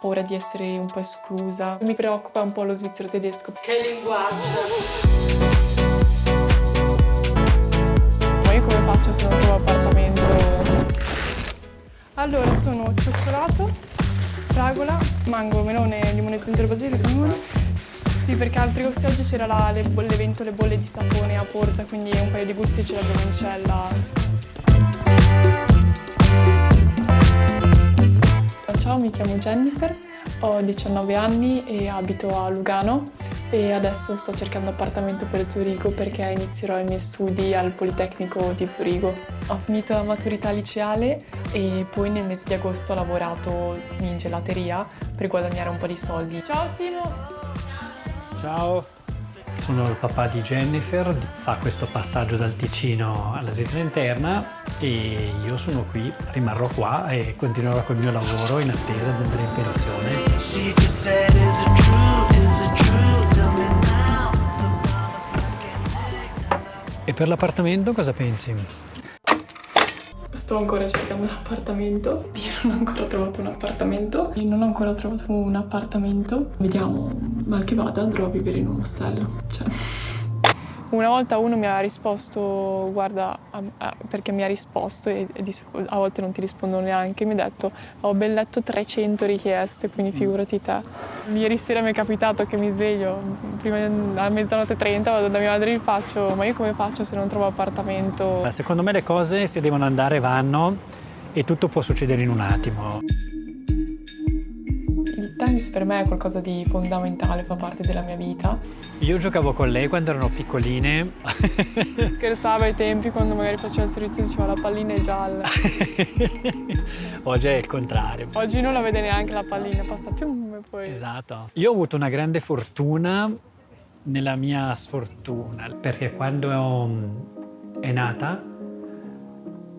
paura di essere un po' esclusa. Mi preoccupa un po' lo svizzero tedesco. Che linguaggio! Ma io come faccio se non trovo appartamento? Allora, sono cioccolato, fragola, mango, melone, limone, zenzero, basilico, limone. Sì, perché altri gusti oggi c'era l'evento Le bolle di sapone a Porza, quindi un paio di gusti ce l'abbiamo in cella. Ciao, mi chiamo Jennifer, ho 19 anni e abito a Lugano e adesso sto cercando appartamento per Zurigo perché inizierò i miei studi al Politecnico di Zurigo. Ho finito la maturità liceale e poi nel mese di agosto ho lavorato in gelateria per guadagnare un po' di soldi. Ciao Simo! Ciao, sono il papà di Jennifer, fa questo passaggio dal Ticino alla Svizzera interna e io sono qui, rimarrò qua e continuerò col mio lavoro in attesa di andare in pensione. E per l'appartamento cosa pensi? Sto ancora cercando un appartamento. Io non ho ancora trovato un appartamento. Io non ho ancora trovato un appartamento. Vediamo, mal che vada, andrò a vivere in un ostello. Una volta uno mi ha risposto, guarda, perché mi ha risposto e a volte non ti rispondono neanche, mi ha detto ho ben letto 300 richieste, quindi figurati te. Ieri sera mi è capitato che mi sveglio, prima a 00:30 vado da mia madre e gli faccio ma io come faccio se non trovo appartamento? Secondo me le cose se devono andare vanno e tutto può succedere in un attimo. Il tennis per me è qualcosa di fondamentale, fa parte della mia vita. Io giocavo con lei quando erano piccoline. Scherzava ai tempi quando magari faceva il servizio e diceva la pallina è gialla. Oggi è il contrario. Oggi non la vede neanche la pallina, passa più e poi... Esatto. Io ho avuto una grande fortuna nella mia sfortuna, perché quando è nata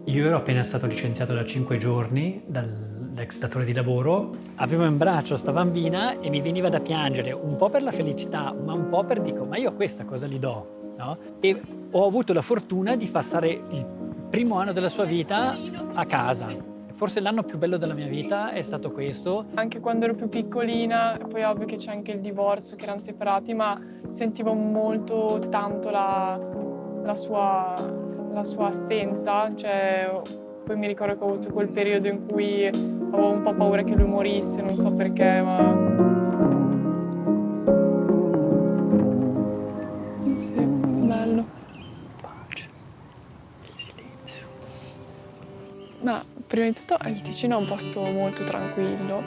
io ero appena stato licenziato da 5 giorni dall'ex datore di lavoro, avevo in braccio sta bambina e mi veniva da piangere, un po' per la felicità, ma un po' per dico, ma io a questa cosa gli do, no? E ho avuto la fortuna di passare il primo anno della sua vita a casa. Forse l'anno più bello della mia vita è stato questo. Anche quando ero più piccolina, poi ovvio che c'è anche il divorzio, che erano separati, ma sentivo molto tanto la sua assenza, cioè poi mi ricordo che ho avuto quel periodo in cui avevo un po' paura che lui morisse, non so perché, ma... Sì, bello. Pace, il silenzio. Ma prima di tutto il Ticino è un posto molto tranquillo,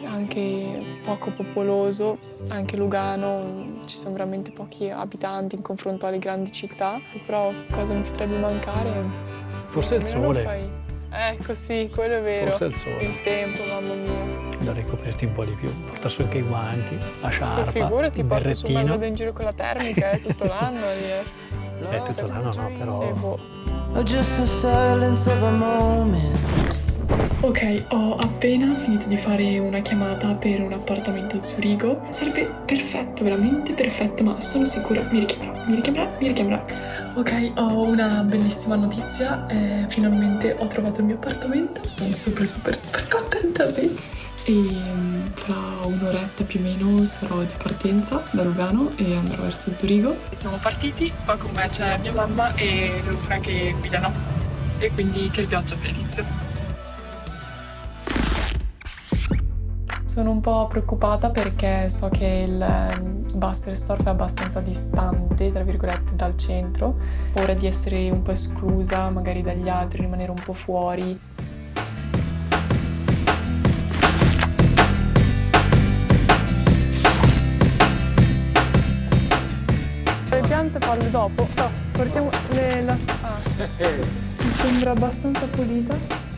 anche poco popoloso, anche Lugano, ci sono veramente pochi abitanti in confronto alle grandi città, però cosa mi potrebbe mancare? Forse il sole. Ecco sì, quello è vero. Forse il sole. Il tempo, mamma mia. Da ricoprirti un po' di più. Porta su anche i guanti, la sciarpa, figurati, il porto su, berrettino. vado in giro con la termica tutto l'anno lì. Tutto l'anno no, però... Ok, ho appena finito di fare una chiamata per un appartamento a Zurigo. Sarebbe perfetto, veramente perfetto, ma sono sicura mi richiamerà. Ok, ho una bellissima notizia, finalmente ho trovato il mio appartamento. Sono super contenta, sì. E fra un'oretta più o meno sarò di partenza da Lugano e andrò verso Zurigo. Siamo partiti, qua con me c'è mia mamma e Luca che guidano e quindi che il viaggio abbia inizio. Sono un po' preoccupata perché so che il Bassersdorf è abbastanza distante, tra virgolette, dal centro. Ho paura di essere un po' esclusa, magari dagli altri, rimanere un po' fuori. Le piante farle dopo? No, portiamo mi sembra abbastanza pulita.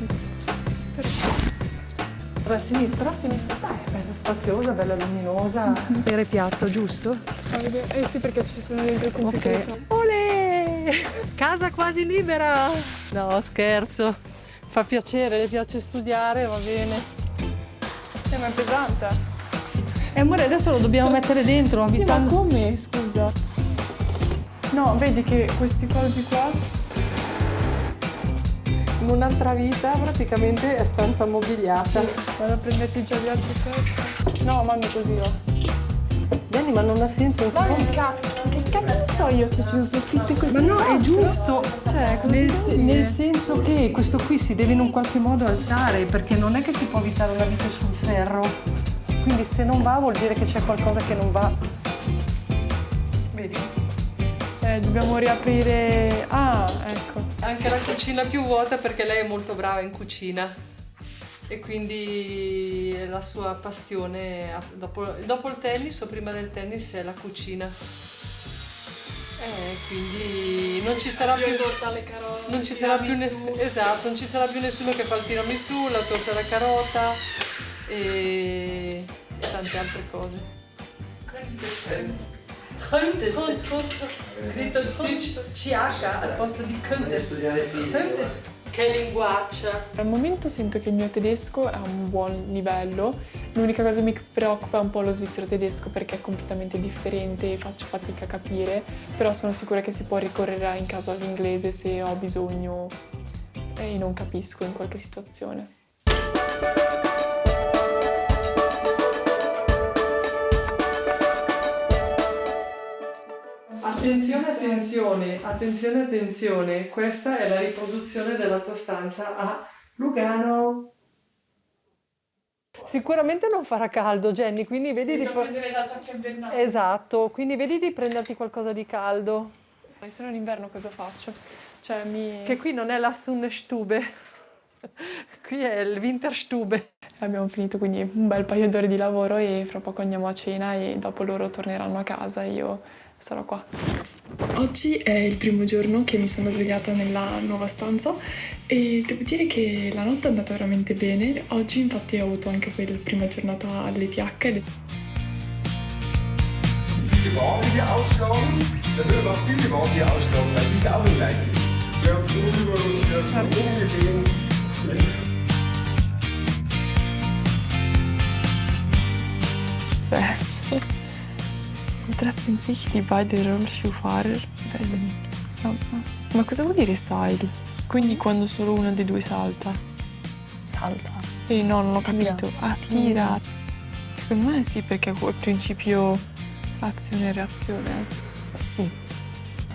A sinistra? A sinistra. Bella spaziosa, bella luminosa. Era piatto, giusto? Eh sì, perché ci sono dentro i computer. Ok. Olè! Casa quasi libera! No, scherzo. Fa piacere, le piace studiare, va bene. Ma è pesante. Amore, adesso lo dobbiamo mettere dentro. Sì, ma come? Scusa. No, vedi che questi cosi qua in un'altra vita praticamente è stanza mobiliata. Sì, vado a prenderti già gli altri pezzi. No, mamma, così va. Danny, ma non ha senso, non si Ma può... che cazzo ne so io se ci sono scritte così? Ma no, è giusto! Cioè, cosa ti devo dire? Nel senso che questo qui si deve in un qualche modo alzare, perché non è che si può evitare una vite sul ferro. Quindi se non va vuol dire che c'è qualcosa che non va. Vedi? Dobbiamo riaprire... Ah, ecco. Anche la cucina più vuota perché lei è molto brava in cucina. E quindi la sua passione dopo il tennis o prima del tennis è la cucina. Quindi non ci sarà più non ci sarà più esatto, non ci sarà più nessuno che fa il tiramisù, la torta alla carota e tante altre cose. Scritto CH al posto di Contest. Che linguaccia! Al momento sento che il mio tedesco è a un buon livello. L'unica cosa che mi preoccupa è un po' lo svizzero tedesco perché è completamente differente e faccio fatica a capire, però sono sicura che si può ricorrere in caso all'inglese se ho bisogno e non capisco in qualche situazione. Attenzione, attenzione, attenzione, attenzione. Questa è la riproduzione della tua stanza a Lugano. Sicuramente non farà caldo, Jenny, quindi vedi di... prendere la giacca invernale. Esatto, quindi vedi di prenderti qualcosa di caldo. Se no in inverno cosa faccio? Cioè Che qui non è la Sonnenstube, qui è il Winterstube. Abbiamo finito quindi un bel paio d'ore di lavoro e fra poco andiamo a cena e dopo loro torneranno a casa e io sarò qua. Oggi è il primo giorno che mi sono svegliata nella nuova stanza e devo dire che la notte è andata veramente bene. Oggi infatti ho avuto anche quella prima giornata all'ETH. Diese Wagen hier ausschlagen, dann würde man auch diese Wagen hier ausschlagen, weil die ist auch im Leid. Wir haben so über oben gesehen. Beste. Treffen sich die beiden Rollschuhfahrer. Ma cosa vuol dire sile? Quindi quando solo uno dei due salta? Salta. No, non ho capito. Ah, tira. Secondo me sì, perché è il principio azione e reazione. Sì.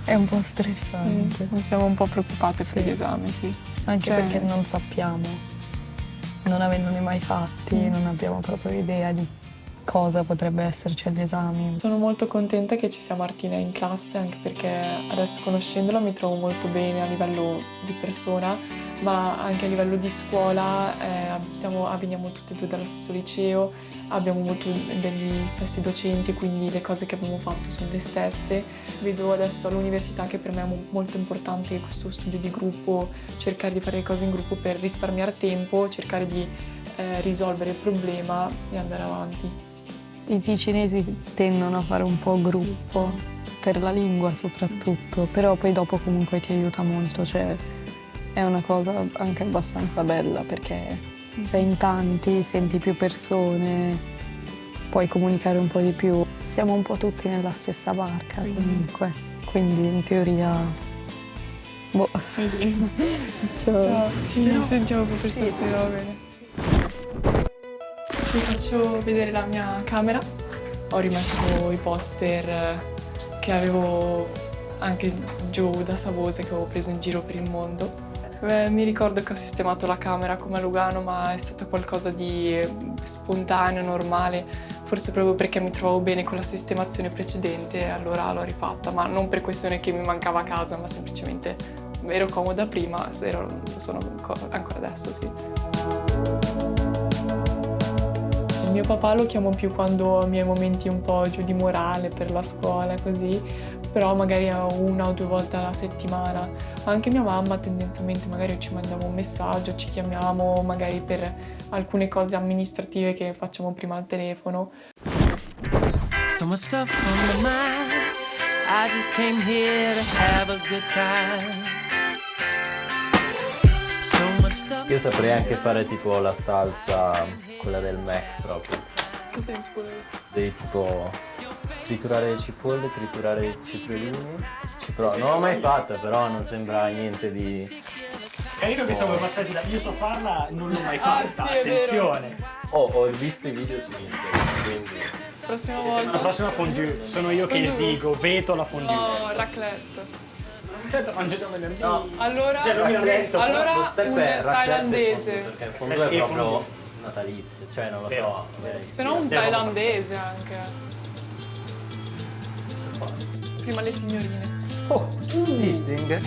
È un po' stressante. Sì, siamo un po' preoccupate per l'esame, sì. Anche perché non sappiamo, non avendone mai fatti, non abbiamo proprio idea di cosa potrebbe esserci agli esami. Sono molto contenta che ci sia Martina in classe, anche perché adesso conoscendola mi trovo molto bene a livello di persona, ma anche a livello di scuola veniamo tutte e due dallo stesso liceo, abbiamo avuto degli stessi docenti, quindi le cose che abbiamo fatto sono le stesse. Vedo adesso all'università che per me è molto importante questo studio di gruppo, cercare di fare le cose in gruppo per risparmiare tempo, cercare di risolvere il problema e andare avanti. I ticinesi tendono a fare un po' gruppo, per la lingua soprattutto, però poi dopo comunque ti aiuta molto, cioè è una cosa anche abbastanza bella perché sei in tanti, senti più persone, puoi comunicare un po' di più. Siamo un po' tutti nella stessa barca comunque, quindi in teoria... Boh. Ciao, ci sentiamo per stasera, va bene. Vi faccio vedere la mia camera. Ho rimesso i poster che avevo anche giù da Savosa, che avevo preso in giro per il mondo. Mi ricordo che ho sistemato la camera come a Lugano, ma è stato qualcosa di spontaneo, normale, forse proprio perché mi trovavo bene con la sistemazione precedente, allora l'ho rifatta, ma non per questione che mi mancava casa, ma semplicemente ero comoda prima, sono ancora adesso, sì. Mio papà lo chiamo più quando ho i miei momenti un po' giù di morale per la scuola, così, però magari 1 o 2 volte alla settimana. Anche mia mamma tendenzialmente magari ci mandiamo un messaggio, ci chiamiamo magari per alcune cose amministrative che facciamo prima al telefono. So much stuff on my mind. I just came here to have a good time. So much stuff. Io saprei anche fare tipo la salsa, quella del Mac proprio. Che senso quello? Devi tipo triturare le cipolle, triturare i cetriolini. Non l'ho mai fatta, però non sembra niente di Carino che siamo passati da io so farla, non l'ho mai fatta, sì, è vero. attenzione. Ho visto i video su Instagram, quindi... Prossima La volta. prossima fondue, sono io che esigo, veto la fondue. No, raclette. Certo, mangiate venerdì. No, Allora, Cioè, non mi raclette, allora potrebbe un raclette e thailandese. fondue, perché il fondue è Perché proprio fondue? natalizio, cioè non lo Vero. so. Se no un thailandese anche. Prima le signorine. Oh, dissing.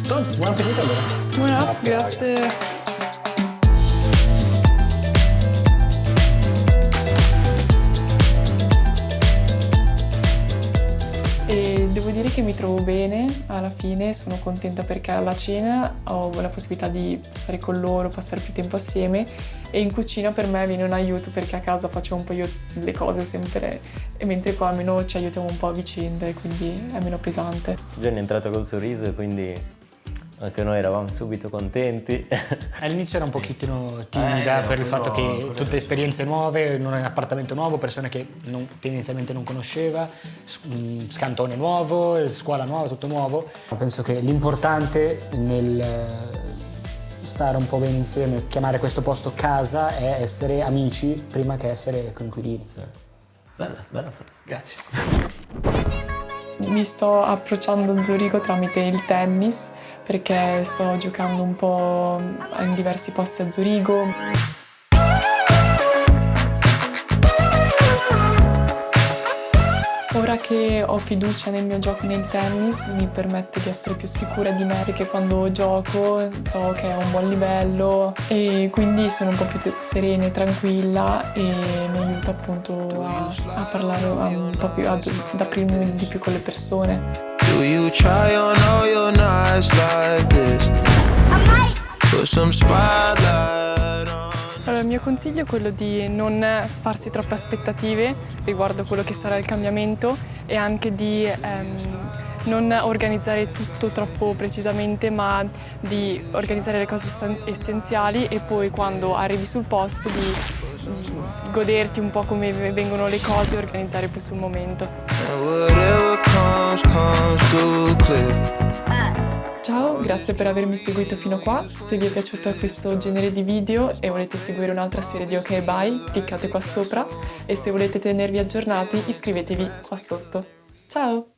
Buon appetito allora. Buona, grazie. E devo dire che mi trovo bene alla fine, sono contenta perché alla cena ho la possibilità di stare con loro, passare più tempo assieme e in cucina per me viene un aiuto perché a casa faccio un po' io le cose sempre e mentre qua almeno ci aiutiamo un po' a vicenda e quindi è meno pesante. Gianni è entrato col sorriso e quindi anche noi eravamo subito contenti. All'inizio era un pochettino timida per il fatto che tutte esperienze nuove, in un appartamento nuovo, persone che tendenzialmente non conosceva, scantone nuovo, scuola nuova, tutto nuovo. Penso che l'importante nel stare un po' bene insieme, chiamare questo posto casa, è essere amici prima che essere coinquilini. Bella frase. Grazie. Mi sto approcciando a Zurigo tramite il tennis perché sto giocando un po' in diversi posti a Zurigo. Ora che ho fiducia nel mio gioco nel tennis mi permette di essere più sicura di me perché quando gioco so che ho un buon livello e quindi sono un po' più serena e tranquilla e mi aiuta appunto a parlare un po' più, ad aprirmi di più con le persone. Do you try on all your nights like this? Put some spotlight on. Allora, il mio consiglio è quello di non farsi troppe aspettative riguardo quello che sarà il cambiamento e anche di non organizzare tutto troppo precisamente, ma di organizzare le cose essenziali e poi quando arrivi sul posto di goderti un po' come vengono le cose e organizzare poi sul momento. And whatever comes too clear. Ciao, grazie per avermi seguito fino qua. Se vi è piaciuto questo genere di video e volete seguire un'altra serie di Ok Bye, cliccate qua sopra e se volete tenervi aggiornati iscrivetevi qua sotto. Ciao!